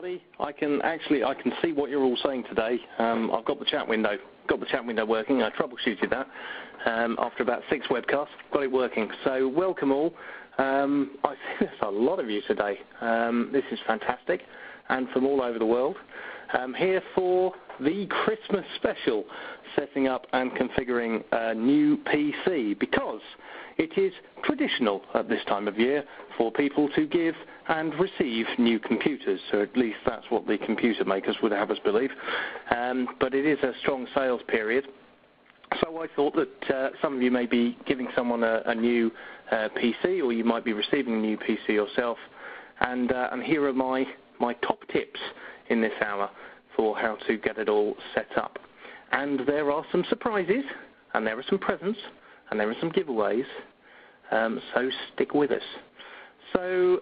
everybody. I can see what you're all saying today. I've got the chat window working. I troubleshooted that after about 6 webcasts. Got it working. So welcome all. I think there's a lot of you today. This is fantastic, and from all over the world. Here for the Christmas special, setting up and configuring a new PC, because it is traditional at this time of year for people to give and receive new computers, so at least that's what the computer makers would have us believe. But it is a strong sales period, so I thought that some of you may be giving someone a new PC, or you might be receiving a new PC yourself, and here are my top tips in this hour for how to get it all set up. And there are some surprises, and there are some presents, and there are some giveaways, so stick with us. So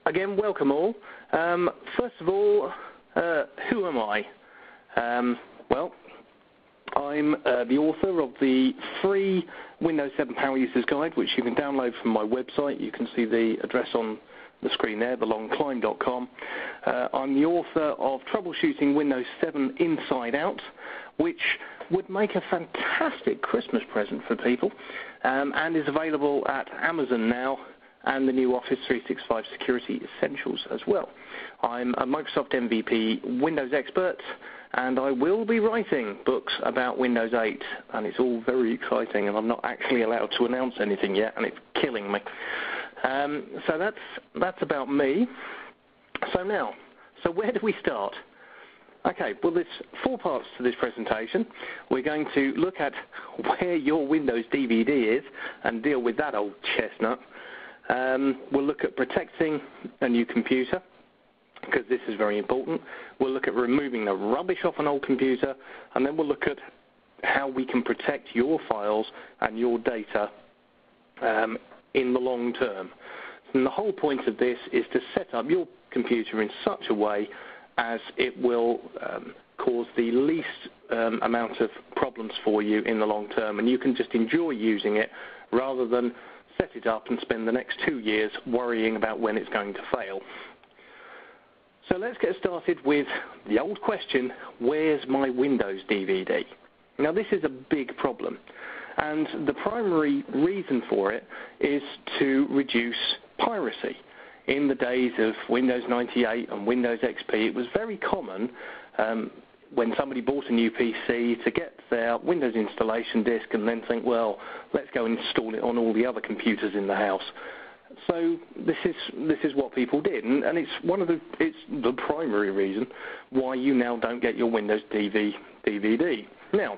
again, welcome all. First of all, who am I? Well, I'm the author of the free Windows 7 Power Users Guide, which you can download from my website. You can see the address on the screen there, thelongclimb.com. I'm the author of Troubleshooting Windows 7 Inside Out, which would make a fantastic Christmas present for people, and is available at Amazon now, and the new Office 365 Security Essentials as well. I'm a Microsoft MVP Windows expert, and I will be writing books about Windows 8, and it's all very exciting, and I'm not actually allowed to announce anything yet, and it's killing me. So that's about me. So where do we start? Okay, well, there's 4 parts to this presentation. We're going to look at where your Windows DVD is and deal with that old chestnut. We'll look at protecting a new computer, because this is very important. We'll look at removing the rubbish off an old computer, and then we'll look at how we can protect your files and your data in the long term. And the whole point of this is to set up your computer in such a way as it will cause the least amount of problems for you in the long term, and you can just enjoy using it rather than set it up and spend the next 2 years worrying about when it's going to fail. So let's get started with the old question, where's my Windows DVD? Now, this is a big problem, and the primary reason for it is to reduce piracy. In the days of Windows 98 and Windows XP, it was very common when somebody bought a new PC to get their Windows installation disk and then think, well, let's go and install it on all the other computers in the house. So this is what people did, and it's the primary reason why you now don't get your Windows DVD. Now,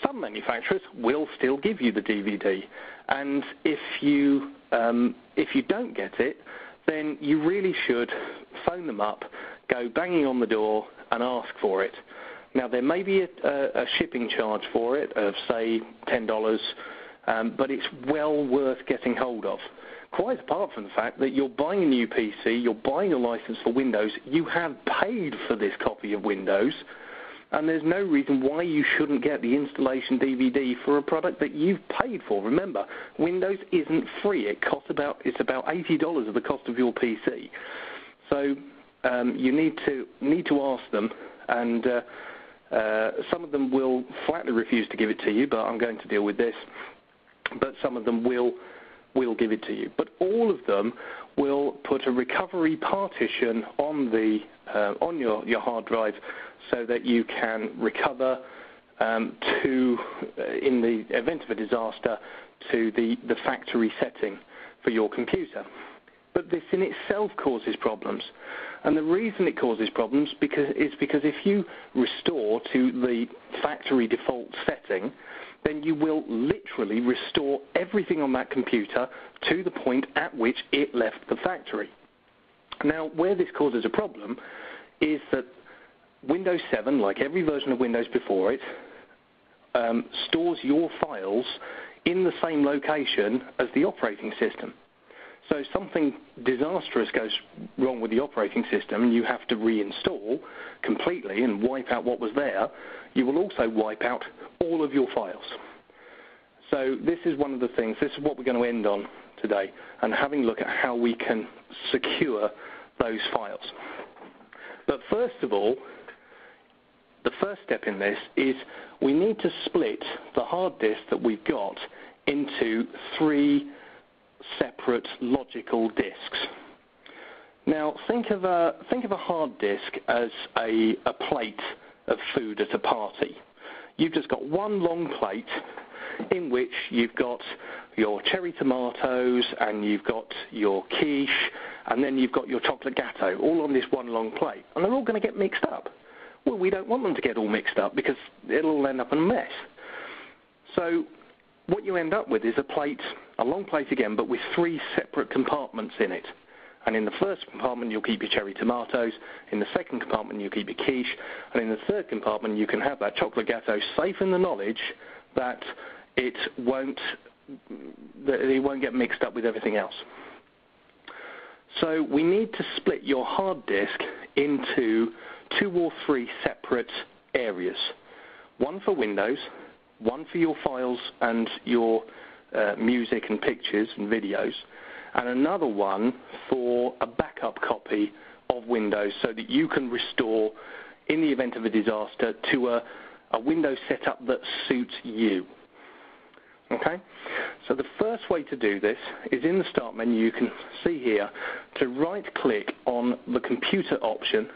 some manufacturers will still give you the DVD, and if you don't get it, then you really should phone them up, go banging on the door and ask for it. Now, there may be a shipping charge for it of, say, $10, but it's well worth getting hold of. Quite apart from the fact that you're buying a new PC, you're buying a license for Windows, you have paid for this copy of Windows, and there's no reason why you shouldn't get the installation DVD for a product that you've paid for. Remember, Windows isn't free. It's about $80 of the cost of your PC. So you need to ask them, and some of them will flatly refuse to give it to you, but I'm going to deal with this. But some of them will give it to you. But all of them will put a recovery partition on your hard drive, so that you can recover in the event of a disaster, to the factory setting for your computer. But this in itself causes problems. And the reason it causes problems is because if you restore to the factory default setting, then you will literally restore everything on that computer to the point at which it left the factory. Now, where this causes a problem is that Windows 7, like every version of Windows before it, stores your files in the same location as the operating system. So if something disastrous goes wrong with the operating system and you have to reinstall completely and wipe out what was there, you will also wipe out all of your files. So this is one of the things, this is what we're going to end on today, and having a look at how we can secure those files. But first of all, the first step in this is we need to split the hard disk that we've got into 3 separate logical disks. Now think of a hard disk as a plate of food at a party. You've just got one long plate in which you've got your cherry tomatoes and you've got your quiche and then you've got your chocolate gatto all on this one long plate, and they're all going to get mixed up. Well, we don't want them to get all mixed up because it'll all end up in a mess. So what you end up with is a long plate again, but with 3 separate compartments in it. And in the first compartment you'll keep your cherry tomatoes, in the second compartment you'll keep your quiche, and in the third compartment you can have that chocolate gatto, safe in the knowledge that it won't get mixed up with everything else. So we need to split your hard disk into 2 or 3 separate areas. One for Windows, one for your files and your music and pictures and videos, and another one for a backup copy of Windows so that you can restore, in the event of a disaster, to a Windows setup that suits you. Okay? So the first way to do this is in the Start menu. You can see here to right-click on the Computer option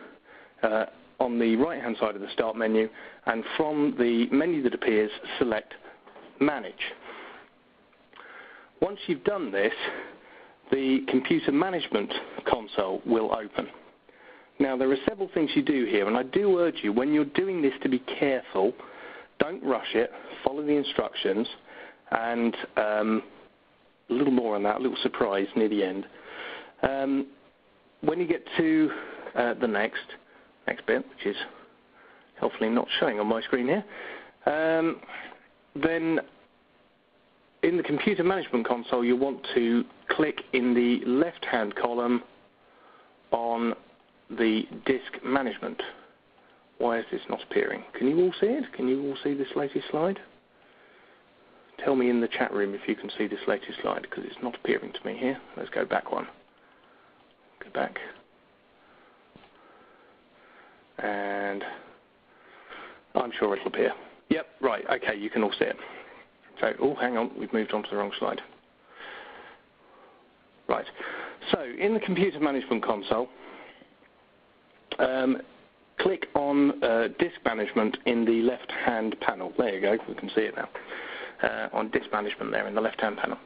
on the right-hand side of the Start menu, and from the menu that appears, select Manage. Once you've done this, the Computer Management console will open. Now there are several things you do here, and I do urge you, when you're doing this, to be careful. Don't rush it. Follow the instructions, and a little more on that, a little surprise near the end. When you get to the next bit, which is hopefully not showing on my screen here, then in the Computer Management console you want to click in the left-hand column on the Disk Management. Why is this not appearing? Can you all see it? Can you all see this latest slide? Tell me in the chat room if you can see this latest slide, because it's not appearing to me here. Let's go back one. Go back. And I'm sure it'll appear. Yep, right, okay, you can all see it. So, oh, hang on, we've moved on to the wrong slide. Right, so in the Computer Management console, click on Disk Management in the left-hand panel. There you go, we can see it now. On Disk Management there in the left-hand panel.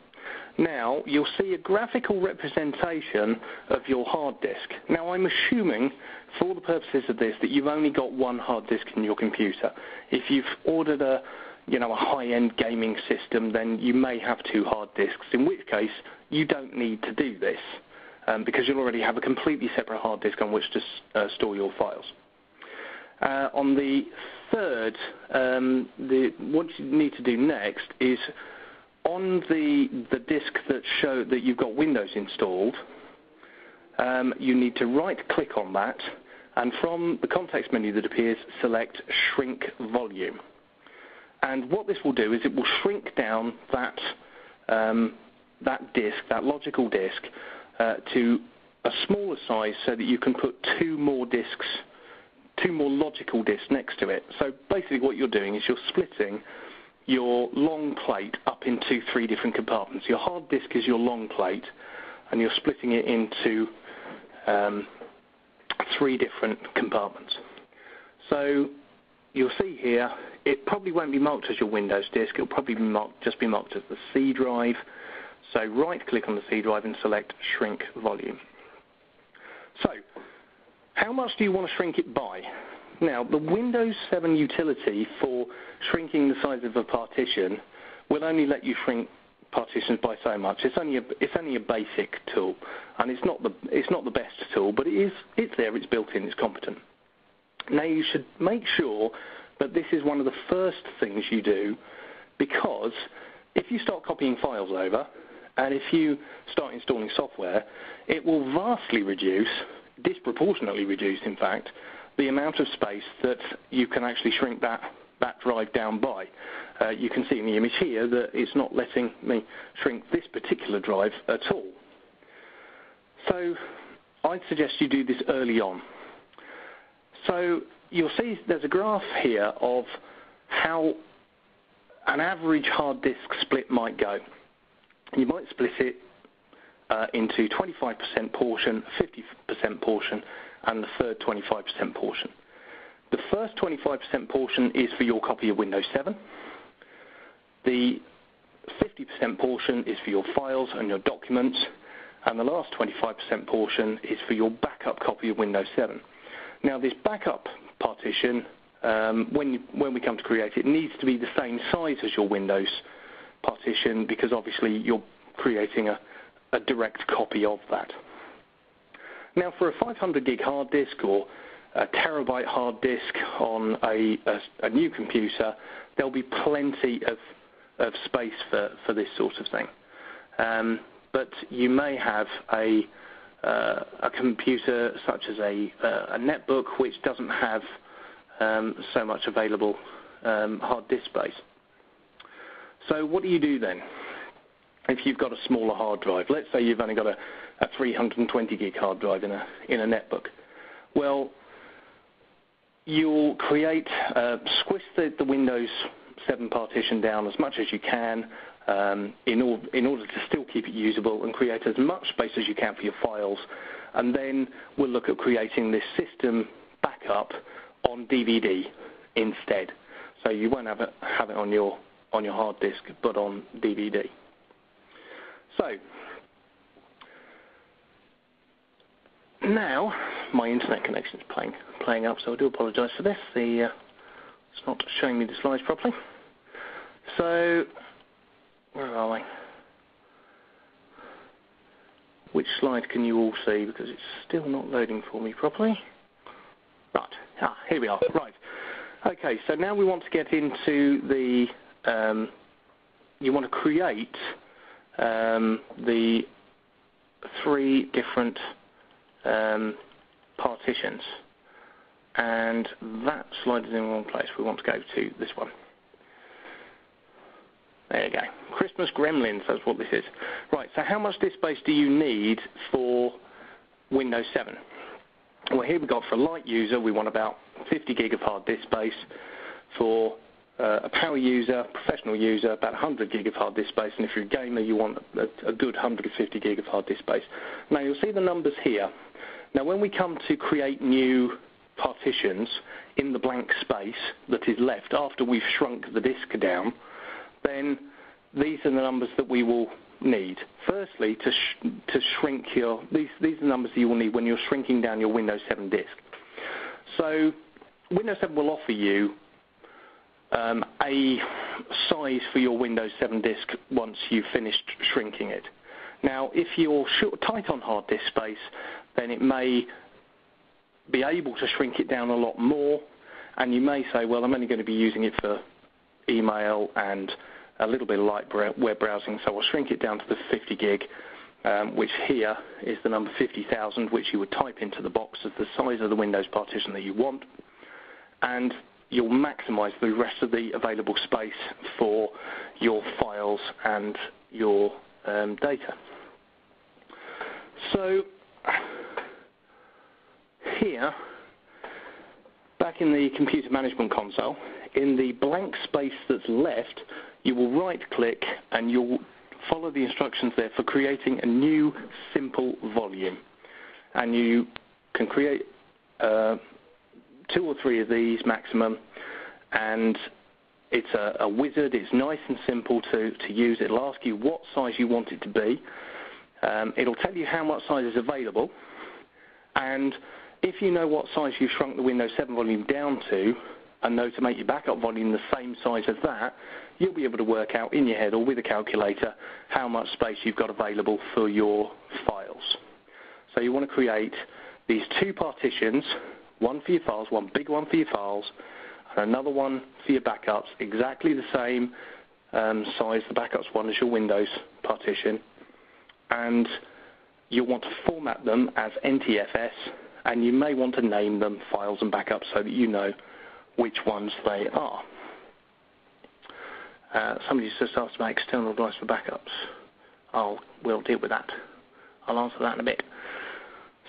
Now, you'll see a graphical representation of your hard disk. Now, I'm assuming, for the purposes of this, that you've only got one hard disk in your computer. If you've ordered a high-end gaming system, then you may have 2 hard disks, in which case you don't need to do this, because you'll already have a completely separate hard disk on which to store your files. On the third, what you need to do next is, on the disk that you've got Windows installed, you need to right-click on that, and from the context menu that appears, select Shrink Volume. And what this will do is it will shrink down that disk, that logical disk, to a smaller size so that you can put 2 more logical disks next to it. So basically what you're doing is you're splitting your long plate up into 3 different compartments. Your hard disk is your long plate, and you're splitting it into 3 different compartments. So you'll see here, it probably won't be marked as your Windows disk. It'll probably just be marked as the C drive. So right-click on the C drive and select Shrink Volume. So how much do you want to shrink it by? Now, the Windows 7 utility for shrinking the size of a partition will only let you shrink partitions by so much. It's only a basic tool, and it's not the best tool, but it's there, it's built in, it's competent. Now, you should make sure that this is one of the first things you do, because if you start copying files over, and if you start installing software, it will vastly reduce, disproportionately reduce, in fact, the amount of space that you can actually shrink that drive down by. You can see in the image here that it's not letting me shrink this particular drive at all. So I'd suggest you do this early on. So you'll see there's a graph here of how an average hard disk split might go. You might split it into 25% portion, 50% portion, and the third 25% portion. The first 25% portion is for your copy of Windows 7. The 50% portion is for your files and your documents, and the last 25% portion is for your backup copy of Windows 7. Now this backup partition, when we come to create it, needs to be the same size as your Windows partition, because obviously you're creating a direct copy of that. Now for a 500 gig hard disk or a terabyte hard disk on a new computer, there'll be plenty of space for this sort of thing. But you may have a computer such as a netbook which doesn't have so much available hard disk space. So what do you do then if you've got a smaller hard drive? Let's say you've only got a 320 gig hard drive in a netbook. Well, you'll squish the Windows 7 partition down as much as you can in order to still keep it usable, and create as much space as you can for your files. And then we'll look at creating this system backup on DVD instead. So you won't have it on your hard disk, but on DVD. So now my internet connection is playing up, so I do apologise for this. It's not showing me the slides properly. So where are we? Which slide can you all see? Because it's still not loading for me properly. Right. Here we are. Right. Okay. So now we want to get into the. You want to create the 3 different partitions, and that slide is in the wrong place. We want to go to this one. There you go. Christmas Gremlins, that's what this is. Right, so how much disk space do you need for Windows 7? Well, here we've got for a light user, we want about 50 gig of hard disk space. For a power user, professional user, about 100 gig of hard disk space. And if you're a gamer, you want a good 150 gig of hard disk space. Now, you'll see the numbers here. Now, when we come to create new partitions in the blank space that is left after we've shrunk the disk down, then these are the numbers that we will need. Firstly, to shrink these are the numbers that you will need when you're shrinking down your Windows 7 disk. So Windows 7 will offer you a size for your Windows 7 disk once you've finished shrinking it. Now, if you're tight on hard disk space, then it may be able to shrink it down a lot more, and you may say, well, I'm only going to be using it for email and a little bit of light web browsing, so I'll shrink it down to the 50 gig, which here is the number 50,000, which you would type into the box as the size of the Windows partition that you want, and you'll maximize the rest of the available space for your files and your data. So here, back in the computer management console, in the blank space that's left, you will right-click and you'll follow the instructions there for creating a new simple volume. And you can create 2 or 3 of these maximum, and it's a wizard. It's nice and simple to use. It'll ask you what size you want it to be. It'll tell you how much size is available, and if you know what size you've shrunk the Windows 7 volume down to, and know to make your backup volume the same size as that, you'll be able to work out in your head or with a calculator how much space you've got available for your files. So you want to create these 2 partitions, one for your files, one big one for your files, and another one for your backups, exactly the same size, the backups one, as your Windows partition. And you'll want to format them as NTFS, and you may want to name them files and backups so that you know which ones they are. Somebody just asked about external drives for backups. We'll deal with that. I'll answer that in a bit.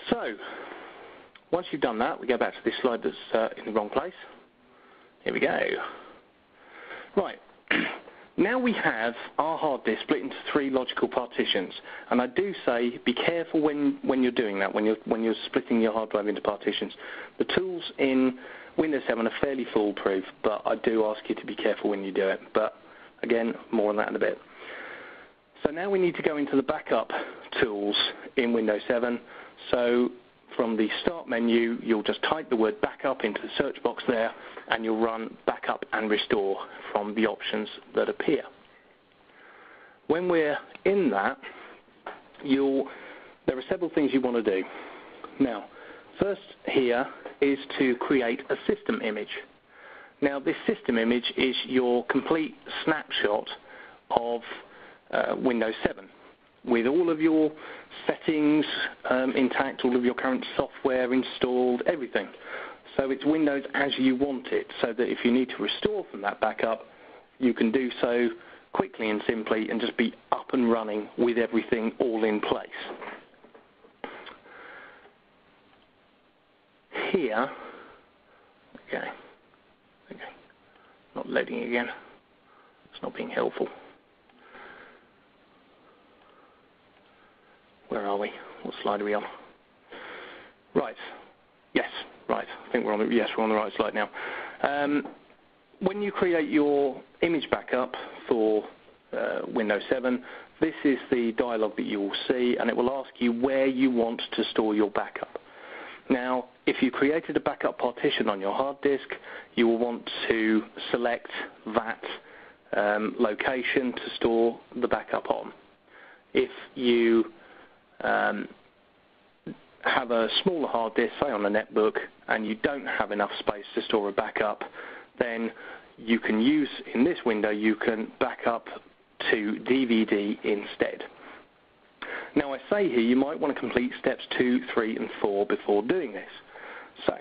So, once you've done that, we go back to this slide that's in the wrong place. Here we go. Right. Now we have our hard disk split into 3 logical partitions, and I do say be careful when you're doing that, when you're splitting your hard drive into partitions. The tools in Windows 7 are fairly foolproof, but I do ask you to be careful when you do it. But again, more on that in a bit. So now we need to go into the backup tools in Windows 7. So from the start menu, you'll just type the word backup into the search box there, and you'll run backup and restore from the options that appear. When we're in that, there are several things you want to do. Now, first here is to create a system image. Now, this system image is your complete snapshot of Windows 7, with all of your settings intact, all of your current software installed, everything. So it's Windows as you want it, so that if you need to restore from that backup, you can do so quickly and simply and just be up and running with everything all in place. Here, okay, not loading again, it's not being helpful. Where are we? What slide are we on? Right. Yes. Right. I think we're on the right slide now. When you create your image backup for Windows 7, this is the dialog that you will see, and it will ask you where you want to store your backup. Now, if you created a backup partition on your hard disk, you will want to select that location to store the backup on. If you have a smaller hard disk, say on a netbook, and you don't have enough space to store a backup, then you can use, in this window, you can back up to DVD instead. Now I say here you might want to complete steps 2, 3 and 4 before doing this. So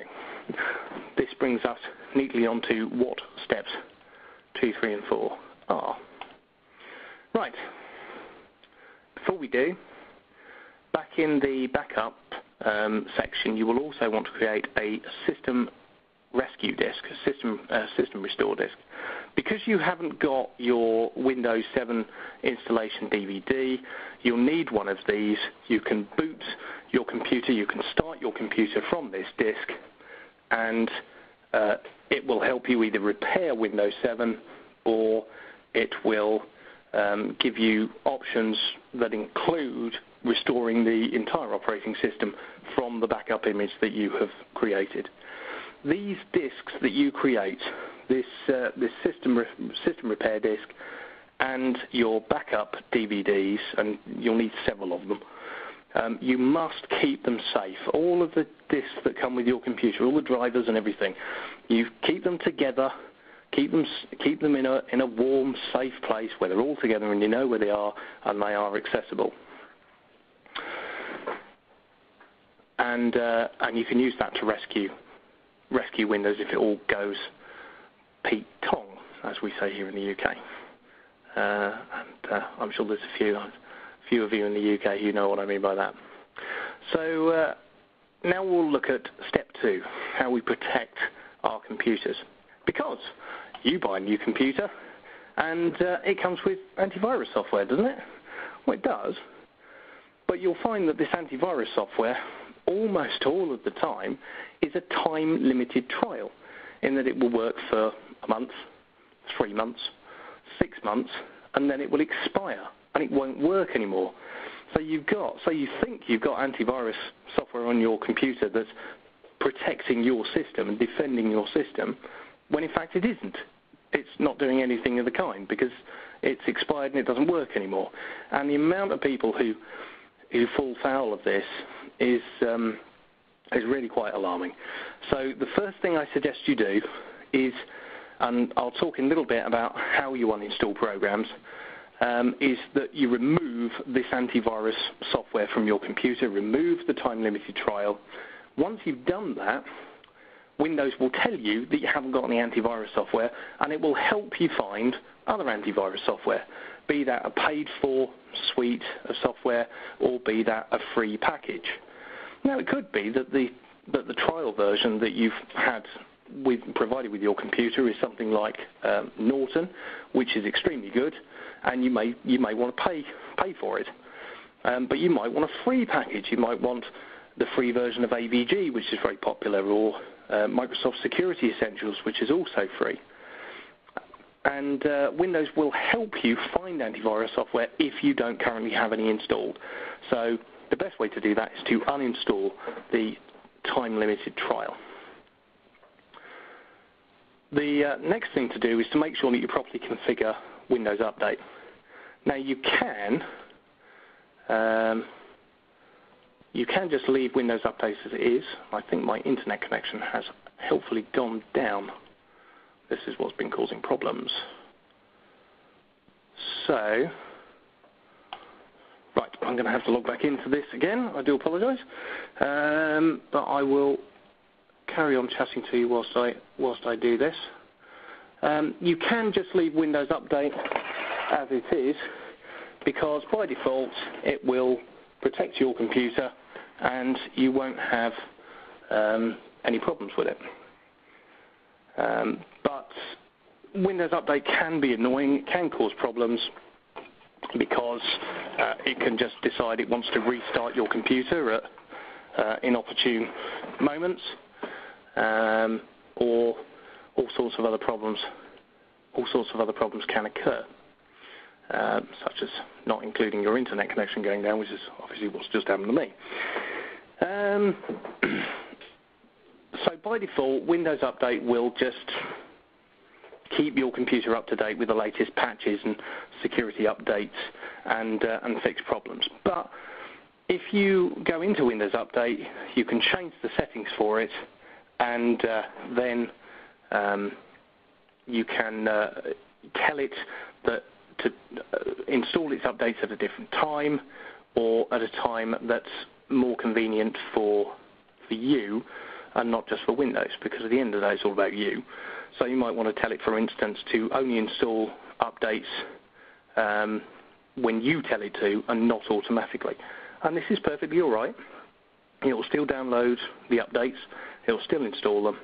this brings us neatly onto what steps 2, 3 and 4 are. Right, before we do, back in the backup section, you will also want to create a system rescue disk, a system restore disk. Because you haven't got your Windows 7 installation DVD, you'll need one of these. You can boot your computer, you can start your computer from this disk, and it will help you either repair Windows 7 or it will give you options that include restoring the entire operating system from the backup image that you have created. These disks that you create, this system repair disk and your backup DVDs, and you'll need several of them, you must keep them safe. All of the disks that come with your computer, all the drivers and everything, you keep them together, keep them in a warm, safe place where they're all together and you know where they are and they are accessible. And you can use that to rescue Windows if it all goes Pete Tong, as we say here in the UK. I'm sure there's a few of you in the UK who know what I mean by that. So now we'll look at step 2, how we protect our computers. Because you buy a new computer and it comes with antivirus software, doesn't it? Well, it does. But you'll find that this antivirus software, almost all of the time, is a time-limited trial, in that it will work for a month, 3 months, 6 months, and then it will expire and it won't work anymore. So you think you've got antivirus software on your computer that's protecting your system and defending your system, when in fact it isn't. It's not doing anything of the kind because it's expired and it doesn't work anymore. And the amount of people who fall foul of this is really quite alarming. So the first thing I suggest you do is, and I'll talk in a little bit about how you uninstall programs, is that you remove this antivirus software from your computer, remove the time-limited trial. Once you've done that, Windows will tell you that you haven't got any antivirus software, and it will help you find other antivirus software, be that a paid-for suite of software or be that a free package. Now, it could be that the trial version that you've had provided with your computer is something like Norton, which is extremely good, and you may want to pay for it. But you might want a free package. You might want the free version of AVG, which is very popular, or Microsoft Security Essentials, which is also free. And Windows will help you find antivirus software if you don't currently have any installed. So the best way to do that is to uninstall the time-limited trial. The next thing to do is to make sure that you properly configure Windows Update. Now you can just leave Windows Update as it is. I think my internet connection has helpfully gone down. This is what's been causing problems. So, right, I'm going to have to log back into this again. I do apologise, but I will carry on chatting to you whilst I do this. You can just leave Windows Update as it is, because by default it will protect your computer and you won't have any problems with it. But Windows Update can be annoying, it can cause problems, because it can just decide it wants to restart your computer at inopportune moments, or all sorts of other problems. All sorts of other problems can occur, such as not including your internet connection going down, which is obviously what's just happened to me. So by default, Windows Update will just keep your computer up to date with the latest patches and security updates and fix problems. But if you go into Windows Update, you can change the settings for it, and then you can tell it that to install its updates at a different time, or at a time that's more convenient for you and not just for Windows, because at the end of the day it's all about you. So you might want to tell it, for instance, to only install updates when you tell it to, and not automatically. And this is perfectly alright. It will still download the updates, it will still install them,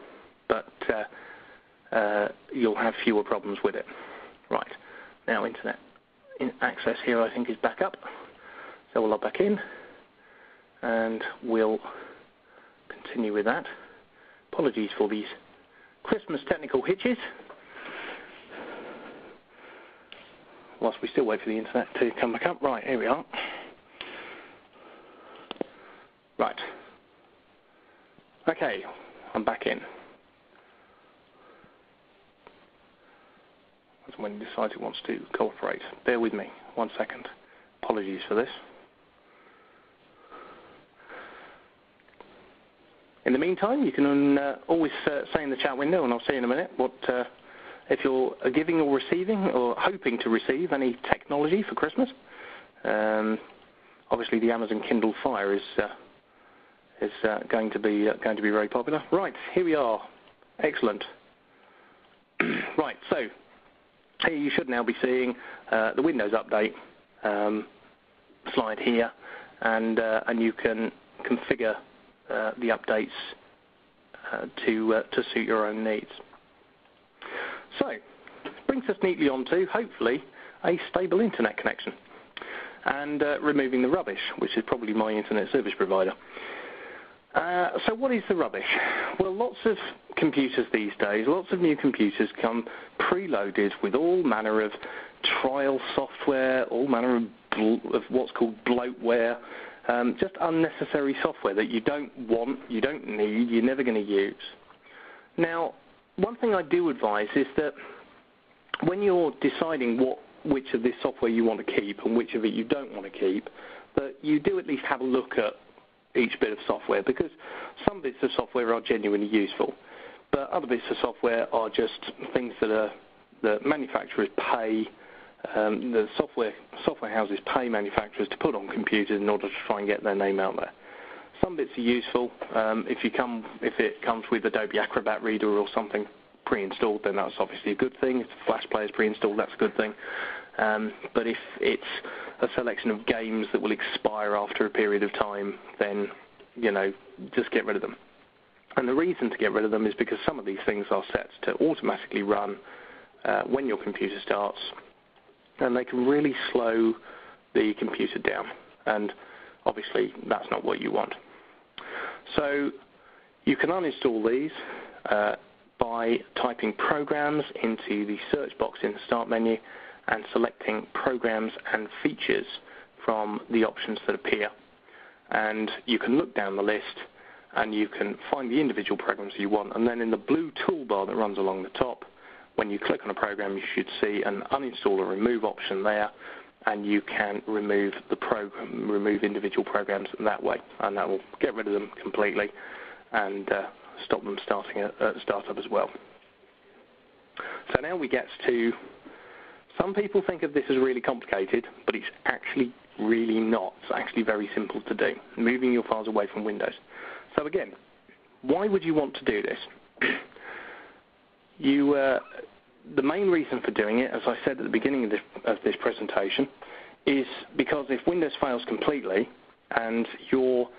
but you'll have fewer problems with it. Right, now internet access here I think is back up, so we'll log back in and we'll continue with that. Apologies for these Christmas technical hitches, whilst we still wait for the internet to come back up. Right, here we are. Right. Okay, I'm back in. That's when it decides it wants to cooperate. Bear with me, 1 second. Apologies for this. In the meantime, you can always say in the chat window, and I'll see in a minute, what if you're giving or receiving or hoping to receive any technology for Christmas. Obviously, the Amazon Kindle Fire is going to be very popular. Right, here we are. Excellent. Right, so here you should now be seeing the Windows Update slide here, and you can configure the updates to suit your own needs. So, brings us neatly on to, hopefully, a stable internet connection, and removing the rubbish, which is probably my internet service provider. So what is the rubbish? Well, lots of computers these days, lots of new computers come preloaded with all manner of trial software, all manner of what's called bloatware, just unnecessary software that you don't want, you don't need, you're never going to use. Now, one thing I do advise is that when you're deciding which of this software you want to keep and which of it you don't want to keep, that you do at least have a look at each bit of software, because some bits of software are genuinely useful, but other bits of software are just things that manufacturers pay, the software houses pay manufacturers to put on computers in order to try and get their name out there. Some bits are useful. If it comes with Adobe Acrobat Reader or something pre-installed, then that's obviously a good thing. If the Flash Player is pre-installed, that's a good thing. But if it's a selection of games that will expire after a period of time, then just get rid of them. And the reason to get rid of them is because some of these things are set to automatically run when your computer starts, and they can really slow the computer down, and obviously that's not what you want. So you can uninstall these by typing programs into the search box in the start menu and selecting programs and features from the options that appear. And you can look down the list and you can find the individual programs you want, and then in the blue toolbar that runs along the top, when you click on a program, you should see an uninstall or remove option there, and you can remove individual programs that way, and that will get rid of them completely and stop them starting at startup as well. So now we get to, some people think of this as really complicated, but it's actually really not. It's actually very simple to do, moving your files away from Windows. So again, why would you want to do this? The main reason for doing it, as I said at the beginning of this presentation, is because if Windows fails completely and your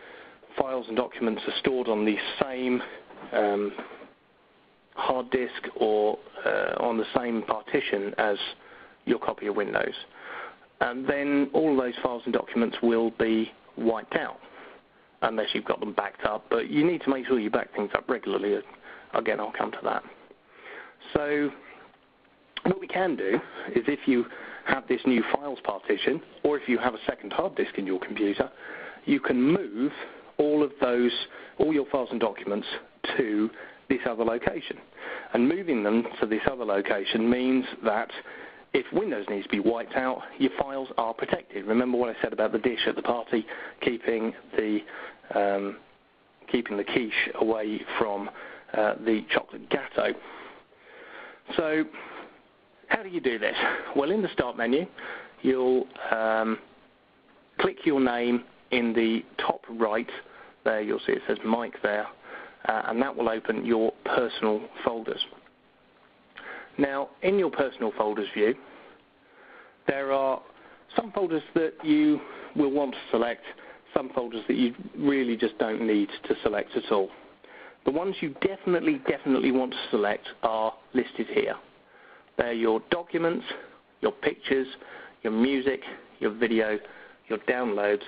files and documents are stored on the same hard disk or on the same partition as your copy of Windows, and then all of those files and documents will be wiped out unless you've got them backed up. But you need to make sure you back things up regularly. Again, I'll come to that. So what we can do is, if you have this new files partition, or if you have a second hard disk in your computer, you can move all your files and documents to this other location. And moving them to this other location means that if Windows needs to be wiped out, your files are protected. Remember what I said about the dish at the party, keeping the quiche away from the chocolate gâteau. So how do you do this? Well, in the Start menu, you'll click your name in the top right. There you'll see it says Mike there, and that will open your personal folders. Now, in your personal folders view, there are some folders that you will want to select, some folders that you really just don't need to select at all. The ones you definitely want to select are listed here. They're your documents, your pictures, your music, your video, your downloads,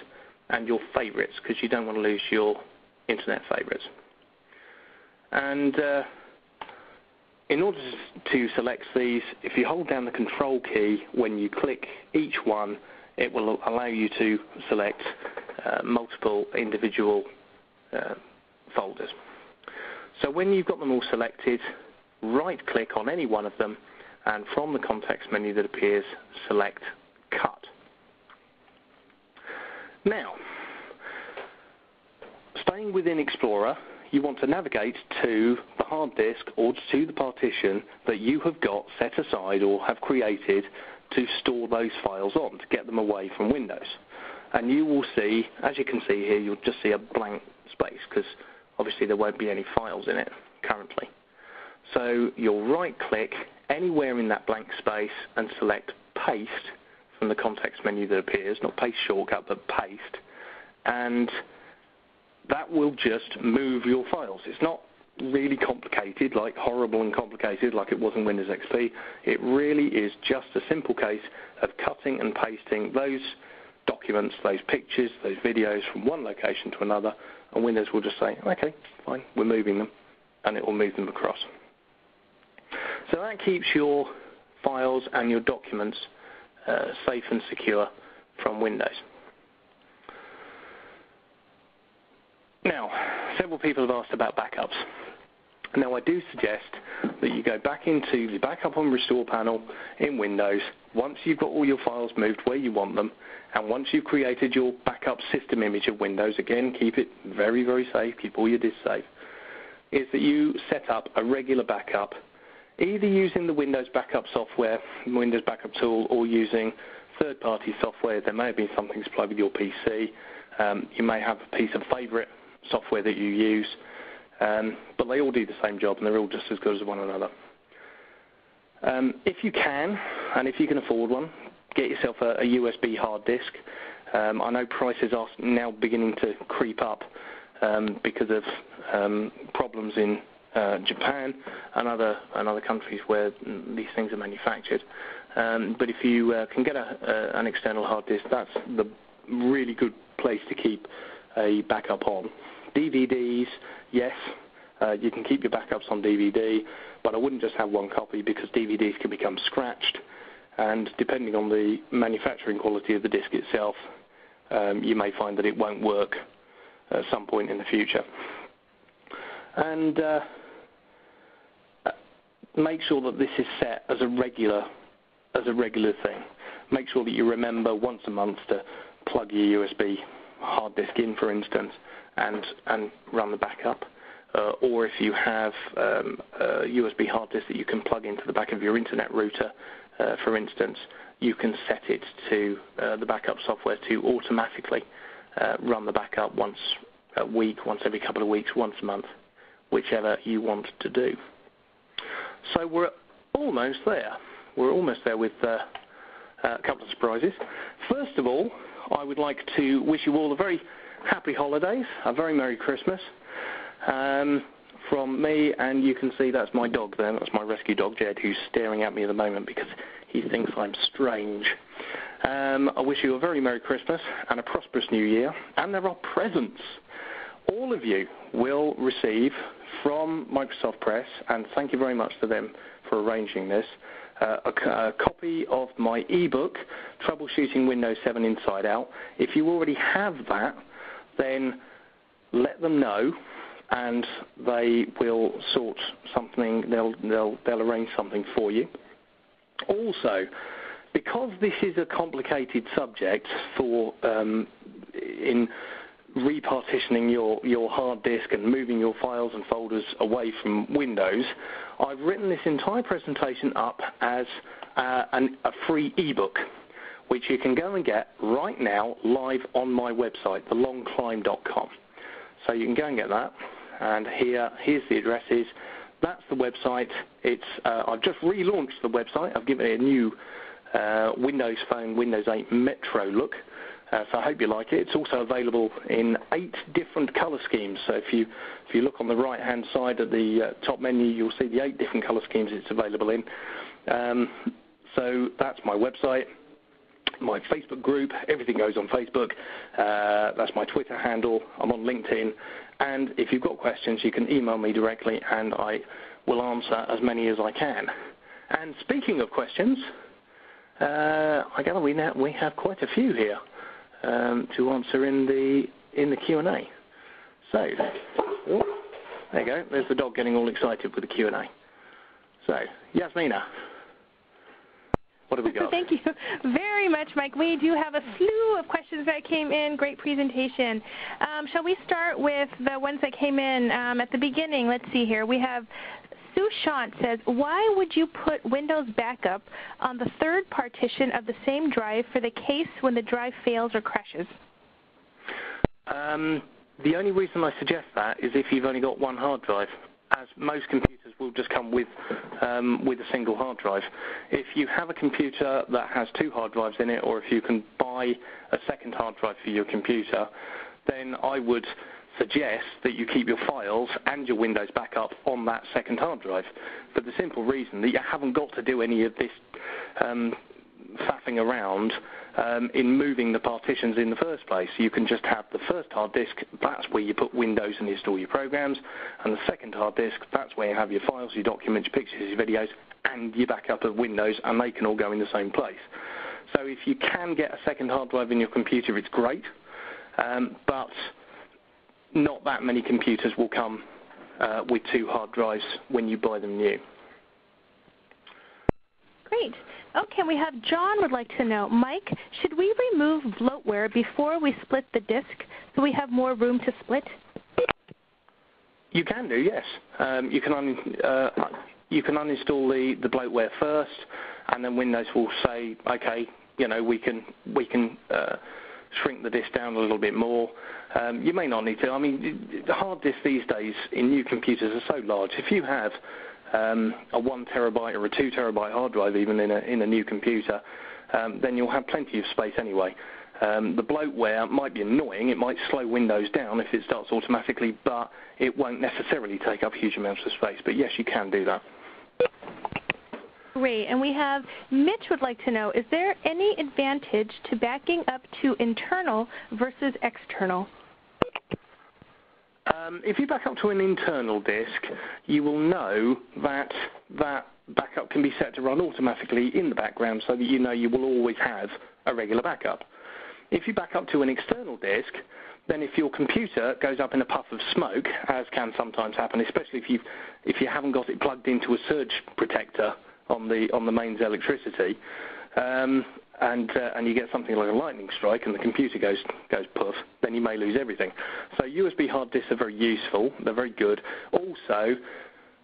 and your favorites, because you don't want to lose your internet favorites. And in order to select these, if you hold down the Control key when you click each one, it will allow you to select multiple individual folders. So when you've got them all selected, right-click on any one of them, and from the context menu that appears, select Cut. Now, staying within Explorer, you want to navigate to the hard disk or to the partition that you have got set aside or have created to store those files on, to get them away from Windows. And you will see, as you can see here, you'll just see a blank space, because obviously there won't be any files in it currently. So you'll right-click anywhere in that blank space and select Paste from the context menu that appears, not Paste shortcut, but Paste, and that will just move your files. It's not really complicated, like horrible and complicated like it was in Windows XP. It really is just a simple case of cutting and pasting those documents, those pictures, those videos from one location to another, and Windows will just say, okay, fine, we're moving them, and it will move them across. So that keeps your files and your documents safe and secure from Windows. Now, several people have asked about backups. Now, I do suggest that you go back into the Backup and Restore panel in Windows once you've got all your files moved where you want them, and once you've created your backup system image of Windows, again, keep it very, very safe, keep all your disks safe, is that you set up a regular backup, either using the Windows backup software, Windows backup tool, or using third-party software. There may have been something supplied with your PC. You may have a piece of favorite software that you use, but they all do the same job, and they're all just as good as one another. If you can, and if you can afford one, get yourself a USB hard disk. I know prices are now beginning to creep up because of problems in Japan and other countries where these things are manufactured. But if you can get an external hard disk, that's the really good place to keep a backup on. DVDs, yes, you can keep your backups on DVD, but I wouldn't just have one copy because DVDs can become scratched, and depending on the manufacturing quality of the disk itself, you may find that it won't work at some point in the future. And make sure that this is set as a regular thing. Make sure that you remember once a month to plug your USB hard disk in, for instance, and run the backup. Or if you have a USB hard disk that you can plug into the back of your internet router, for instance, you can set it to the backup software to automatically run the backup once a week, once every couple of weeks, once a month, whichever you want to do. So we're almost there. We're almost there with a couple of surprises. First of all, I would like to wish you all a very happy holidays, a very Merry Christmas from me, and you can see that's my dog there. That's my rescue dog, Jed, who's staring at me at the moment because he thinks I'm strange. I wish you a very Merry Christmas and a prosperous New Year, and there are presents. All of you will receive from Microsoft Press, and thank you very much to them for arranging this, a copy of my ebook, Troubleshooting Windows 7 Inside Out. If you already have that, then let them know, and they will sort something. They'll arrange something for you. Also, because this is a complicated subject for in repartitioning your hard disk and moving your files and folders away from Windows, I've written this entire presentation up as a free ebook, which you can go and get right now live on my website, thelongclimb.com. So you can go and get that, and here's the addresses. That's the website. I've just relaunched the website. I've given it a new Windows Phone, Windows 8 Metro look. So I hope you like it. It's also available in 8 different colour schemes. So if you look on the right-hand side of the top menu, you'll see the 8 different colour schemes it's available in. So that's my website, my Facebook group. Everything goes on Facebook. That's my Twitter handle. I'm on LinkedIn. And if you've got questions, you can email me directly, and I will answer as many as I can. And speaking of questions, I gather we have quite a few here to answer in the Q&A. So, there you go. There's the dog getting all excited with the Q&A. So, Yasmina, what have we got? Thank you very much, Mike. We do have a slew of questions that came in. Great presentation. Shall we start with the ones that came in at the beginning? Let's see here. We have Sushant says, why would you put Windows Backup on the third partition of the same drive for the case when the drive fails or crashes? The only reason I suggest that is if you've only got one hard drive, as most computers will just come with a single hard drive. If you have a computer that has 2 hard drives in it, or if you can buy a second hard drive for your computer, then I would suggest that you keep your files and your Windows backup on that second hard drive, for the simple reason that you haven't got to do any of this faffing around in moving the partitions in the first place. You can just have the first hard disk, that's where you put Windows and install your programs, and the second hard disk, that's where you have your files, your documents, your pictures, your videos, and your backup of Windows, and they can all go in the same place. So if you can get a second hard drive in your computer, it's great, but not that many computers will come with 2 hard drives when you buy them new. Great. Okay, we have John would like to know, Mike, should we remove bloatware before we split the disk so we have more room to split? You can do, yes. You can uninstall the bloatware first, and then Windows will say, okay, we can shrink the disk down a little bit more. You may not need to. I mean, the hard disks these days in new computers are so large. If you have a 1 terabyte or a 2 terabyte hard drive even in a new computer, then you'll have plenty of space anyway. The bloatware might be annoying. It might slow Windows down if it starts automatically, but it won't necessarily take up huge amounts of space. But yes, you can do that. Great. And we have Mitch would like to know, is there any advantage to backing up to internal versus external? If you back up to an internal disk, you will know that that backup can be set to run automatically in the background so that you know you will always have a regular backup. If you back up to an external disk, then if your computer goes up in a puff of smoke, as can sometimes happen, especially if you haven't got it plugged into a surge protector on the mains electricity, and you get something like a lightning strike and the computer goes puff, then you may lose everything. So USB hard disks are very useful. They're very good. Also,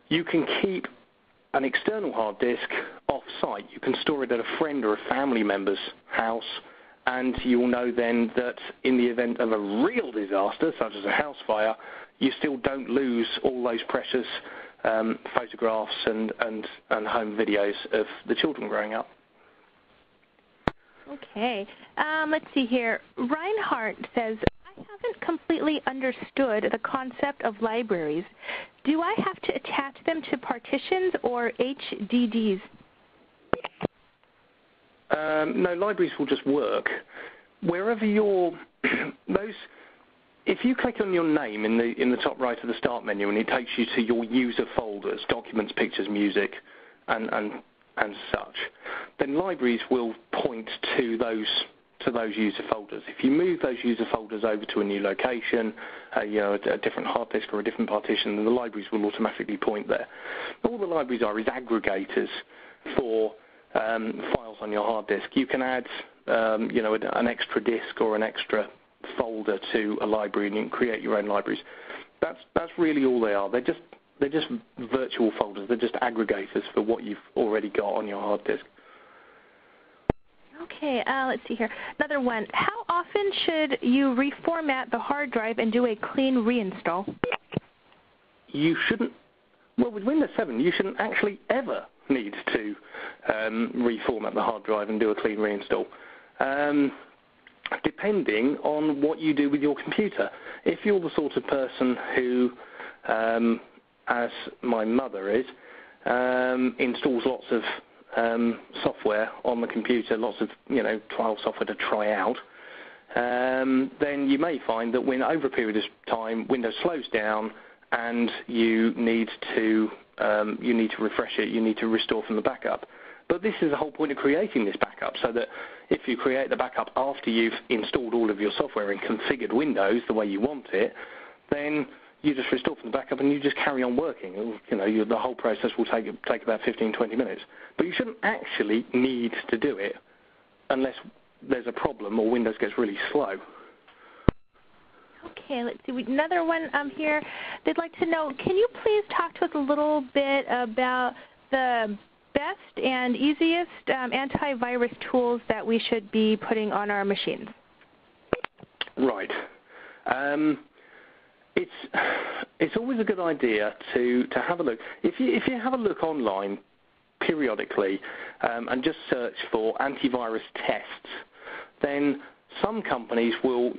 you can keep an external hard disk off-site. You can store it at a friend or a family member's house, and you will know then that in the event of a real disaster, such as a house fire, you still don't lose all those precious photographs and home videos of the children growing up. Okay. Let's see here. Reinhardt says, I haven't completely understood the concept of libraries. Do I have to attach them to partitions or HDDs? No, libraries will just work. Wherever if you click on your name in the top right of the start menu and it takes you to your user folders, documents, pictures, music, and such, then libraries will point to those user folders. If you move those user folders over to a new location, a different hard disk or a different partition, then the libraries will automatically point there. All the libraries are is aggregators for files on your hard disk. You can add an extra disk or an extra folder to a library and you can create your own libraries. That's really all they are. They're just virtual folders. They're just aggregators for what you've already got on your hard disk. Okay, let's see here. Another one. How often should you reformat the hard drive and do a clean reinstall? You shouldn't. Well, with Windows 7, you shouldn't actually ever need to reformat the hard drive and do a clean reinstall, depending on what you do with your computer. If you're the sort of person who, as my mother is, installs lots of software on the computer, lots of trial software to try out, then you may find that when over a period of time Windows slows down and you need to refresh it, you need to restore from the backup. But this is the whole point of creating this backup, so that if you create the backup after you've installed all of your software and configured Windows the way you want it, then you just restore from the backup and you just carry on working. The whole process will take about 15-20 minutes. But you shouldn't actually need to do it unless there's a problem or Windows gets really slow. Okay, let's see. Another one here. They'd like to know, can you please talk to us a little bit about the best and easiest antivirus tools that we should be putting on our machines? Right. It's always a good idea to have a look. If you have a look online periodically and just search for antivirus tests, then some companies will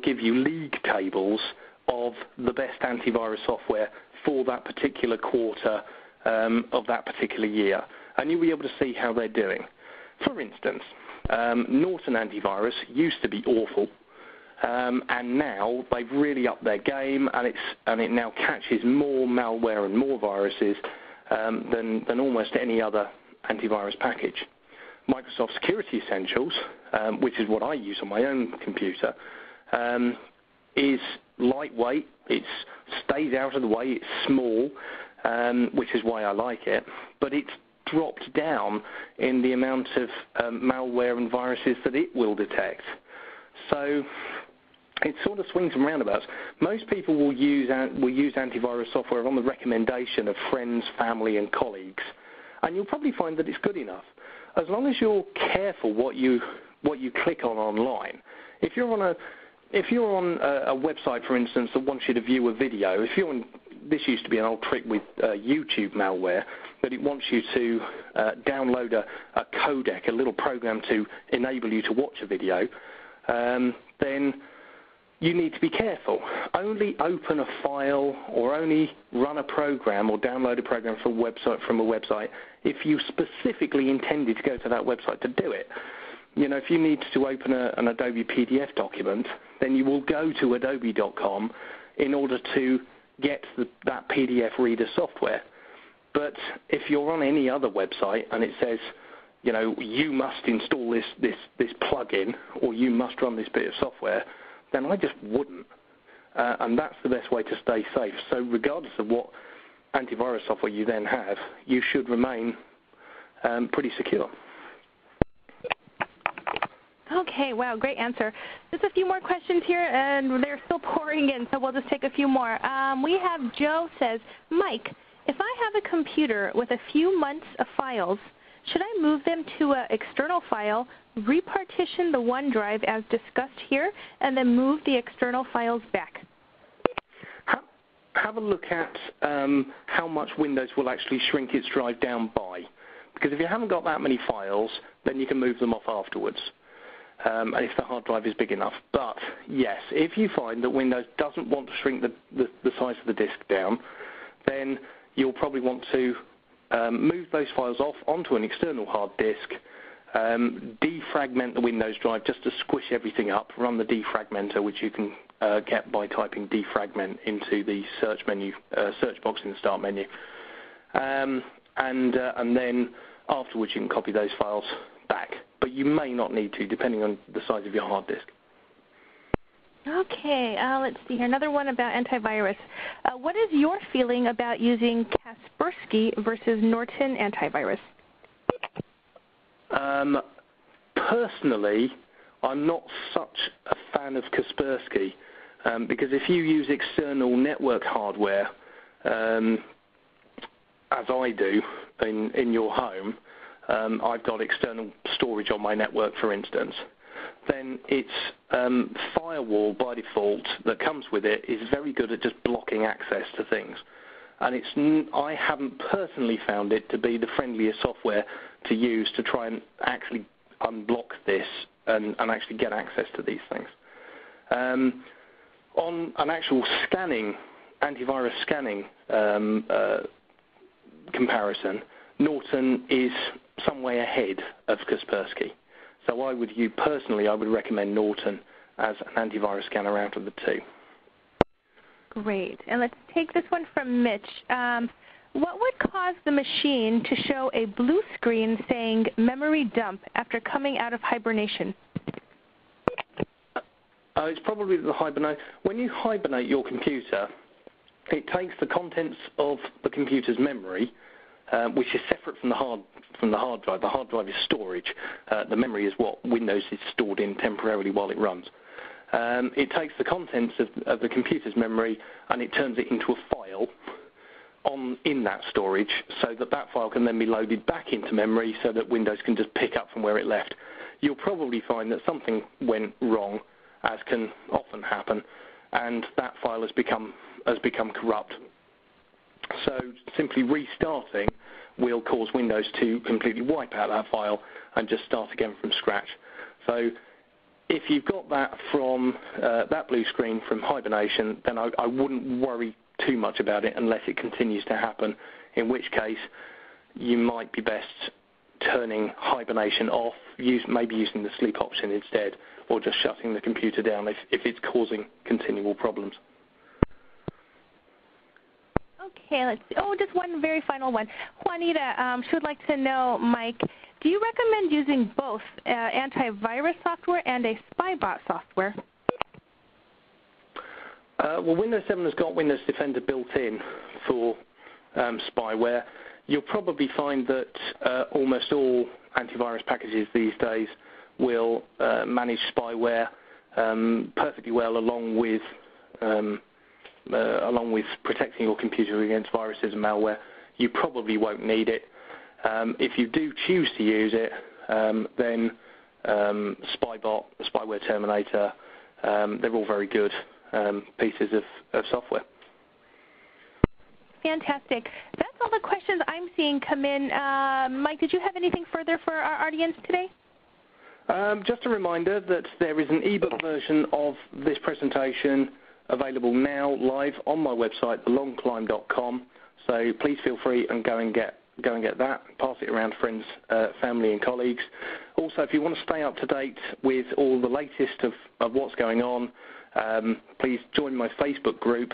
give you league tables of the best antivirus software for that particular quarter of that particular year, and you'll be able to see how they're doing. For instance, Norton Antivirus used to be awful, and now they've really upped their game, and it now catches more malware and more viruses than almost any other antivirus package. Microsoft Security Essentials, which is what I use on my own computer, is lightweight. It stays out of the way. It's small, which is why I like it. But it's dropped down in the amount of malware and viruses that it will detect. So it sort of swings and roundabouts. Most people will use antivirus software on the recommendation of friends, family, and colleagues, and you'll probably find that it's good enough, as long as you're careful what you click on online. If you're on a website, for instance, that wants you to view a video, this used to be an old trick with YouTube malware, but it wants you to download a codec, a little program to enable you to watch a video. then you need to be careful. Only open a file or only run a program or download a program from a website if you specifically intended to go to that website to do it. You know, if you need to open an Adobe PDF document, then you will go to adobe.com in order to get that PDF reader software. But if you're on any other website and it says, you know, you must install this plugin or you must run this bit of software, then I just wouldn't. And that's the best way to stay safe. So regardless of what antivirus software you then have, you should remain pretty secure. Okay, wow, great answer. Just a few more questions here, and they're still pouring in, so we'll just take a few more. We have Joe says, Mike, if I have a computer with a few months of files, should I move them to an external file, repartition the OneDrive as discussed here, and then move the external files back? Have a look at how much Windows will actually shrink its drive down by. Because if you haven't got that many files, then you can move them off afterwards. And if the hard drive is big enough. But yes, if you find that Windows doesn't want to shrink the size of the disk down, then you'll probably want to move those files off onto an external hard disk, defragment the Windows drive just to squish everything up, run the defragmenter, which you can get by typing defragment into the search box in the start menu. And then afterwards you can copy those files back. But you may not need to, depending on the size of your hard disk. Okay, let's see here. Another one about antivirus. What is your feeling about using Kaspersky versus Norton antivirus? Personally, I'm not such a fan of Kaspersky because if you use external network hardware, as I do in your home, I've got external storage on my network, for instance, then its firewall by default that comes with it is very good at just blocking access to things. And I haven't personally found it to be the friendliest software to use to try and actually unblock this and actually get access to these things. On an actual antivirus scanning comparison, Norton is some way ahead of Kaspersky. So I would recommend Norton as an antivirus scanner out of the two. Great. And let's take this one from Mitch. What would cause the machine to show a blue screen saying memory dump after coming out of hibernation? It's probably the hibernate. When you hibernate your computer, it takes the contents of the computer's memory, which is separate from the hard drive. The hard drive is storage. The memory is what Windows is stored in temporarily while it runs. It takes the contents of the computer's memory and it turns it into a file in that storage so that file can then be loaded back into memory so that Windows can just pick up from where it left. You'll probably find that something went wrong, as can often happen, and that file has become corrupt. So simply restarting will cause Windows to completely wipe out that file and just start again from scratch. So if you've got that from that blue screen from hibernation, then I wouldn't worry too much about it unless it continues to happen, in which case you might be best turning hibernation off, maybe using the sleep option instead, or just shutting the computer down if it's causing continual problems. Okay, let's see. Oh, just one very final one. Juanita, she would like to know, Mike, do you recommend using both antivirus software and a spybot software? Well, Windows 7 has got Windows Defender built in for spyware. You'll probably find that almost all antivirus packages these days will manage spyware perfectly well, along with protecting your computer against viruses and malware. You probably won't need it. If you do choose to use it, then Spybot, Spyware Terminator, they're all very good pieces of software. Fantastic. That's all the questions I'm seeing come in. Mike, did you have anything further for our audience today? Just a reminder that there is an ebook version of this presentation available now live on my website, thelongclimb.com. So please feel free and go and get that. Pass it around to friends, family and colleagues. Also, if you want to stay up to date with all the latest of what's going on, please join my Facebook group.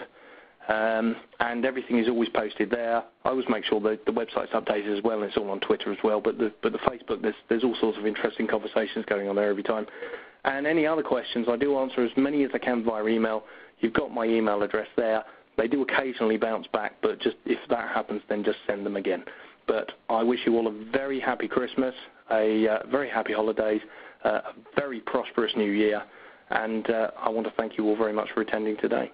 And everything is always posted there. I always make sure that the website's updated as well, and it's all on Twitter as well. But the Facebook, there's all sorts of interesting conversations going on there every time. And any other questions, I do answer as many as I can via email. You've got my email address there. They do occasionally bounce back, but just if that happens, then just send them again. But I wish you all a very happy Christmas, a very happy holidays, a very prosperous New Year, and I want to thank you all very much for attending today.